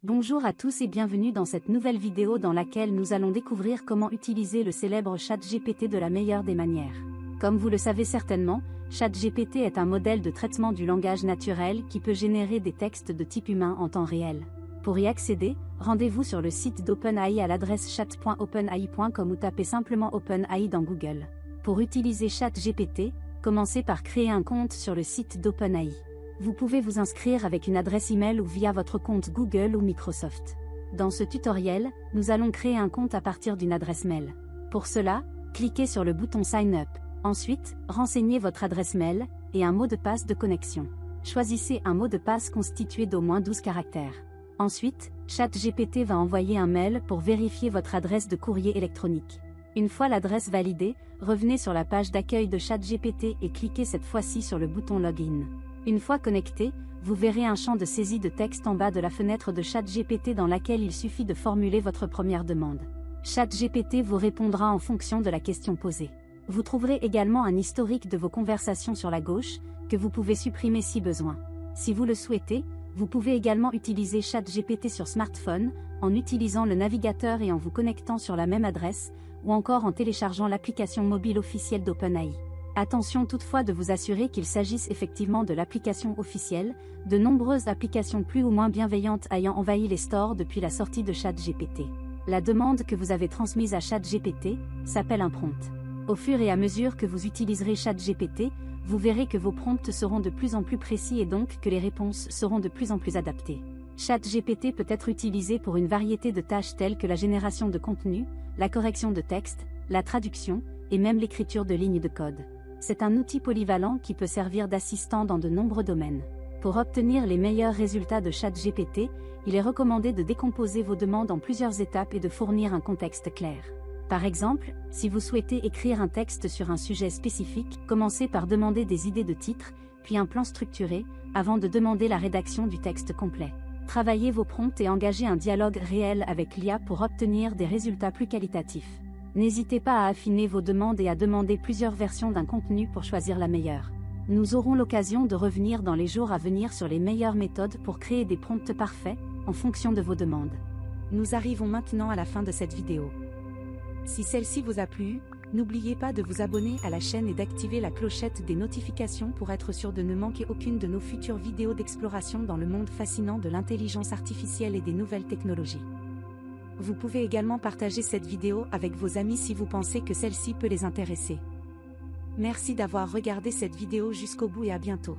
Bonjour à tous et bienvenue dans cette nouvelle vidéo dans laquelle nous allons découvrir comment utiliser le célèbre ChatGPT de la meilleure des manières. Comme vous le savez certainement, ChatGPT est un modèle de traitement du langage naturel qui peut générer des textes de type humain en temps réel. Pour y accéder, rendez-vous sur le site d'OpenAI à l'adresse chat.openai.com ou tapez simplement OpenAI dans Google. Pour utiliser ChatGPT, commencez par créer un compte sur le site d'OpenAI. Vous pouvez vous inscrire avec une adresse email ou via votre compte Google ou Microsoft. Dans ce tutoriel, nous allons créer un compte à partir d'une adresse mail. Pour cela, cliquez sur le bouton Sign Up. Ensuite, renseignez votre adresse mail et un mot de passe de connexion. Choisissez un mot de passe constitué d'au moins 12 caractères. Ensuite, ChatGPT va envoyer un mail pour vérifier votre adresse de courrier électronique. Une fois l'adresse validée, revenez sur la page d'accueil de ChatGPT et cliquez cette fois-ci sur le bouton Login. Une fois connecté, vous verrez un champ de saisie de texte en bas de la fenêtre de ChatGPT dans laquelle il suffit de formuler votre première demande. ChatGPT vous répondra en fonction de la question posée. Vous trouverez également un historique de vos conversations sur la gauche, que vous pouvez supprimer si besoin. Si vous le souhaitez, vous pouvez également utiliser ChatGPT sur smartphone, en utilisant le navigateur et en vous connectant sur la même adresse, ou encore en téléchargeant l'application mobile officielle d'OpenAI. Attention toutefois de vous assurer qu'il s'agisse effectivement de l'application officielle, de nombreuses applications plus ou moins bienveillantes ayant envahi les stores depuis la sortie de ChatGPT. La demande que vous avez transmise à ChatGPT s'appelle un prompt. Au fur et à mesure que vous utiliserez ChatGPT, vous verrez que vos prompts seront de plus en plus précis et donc que les réponses seront de plus en plus adaptées. ChatGPT peut être utilisé pour une variété de tâches telles que la génération de contenu, la correction de texte, la traduction, et même l'écriture de lignes de code. C'est un outil polyvalent qui peut servir d'assistant dans de nombreux domaines. Pour obtenir les meilleurs résultats de ChatGPT, il est recommandé de décomposer vos demandes en plusieurs étapes et de fournir un contexte clair. Par exemple, si vous souhaitez écrire un texte sur un sujet spécifique, commencez par demander des idées de titre, puis un plan structuré, avant de demander la rédaction du texte complet. Travaillez vos prompts et engagez un dialogue réel avec l'IA pour obtenir des résultats plus qualitatifs. N'hésitez pas à affiner vos demandes et à demander plusieurs versions d'un contenu pour choisir la meilleure. Nous aurons l'occasion de revenir dans les jours à venir sur les meilleures méthodes pour créer des prompts parfaits, en fonction de vos demandes. Nous arrivons maintenant à la fin de cette vidéo. Si celle-ci vous a plu, n'oubliez pas de vous abonner à la chaîne et d'activer la clochette des notifications pour être sûr de ne manquer aucune de nos futures vidéos d'exploration dans le monde fascinant de l'intelligence artificielle et des nouvelles technologies. Vous pouvez également partager cette vidéo avec vos amis si vous pensez que celle-ci peut les intéresser. Merci d'avoir regardé cette vidéo jusqu'au bout et à bientôt.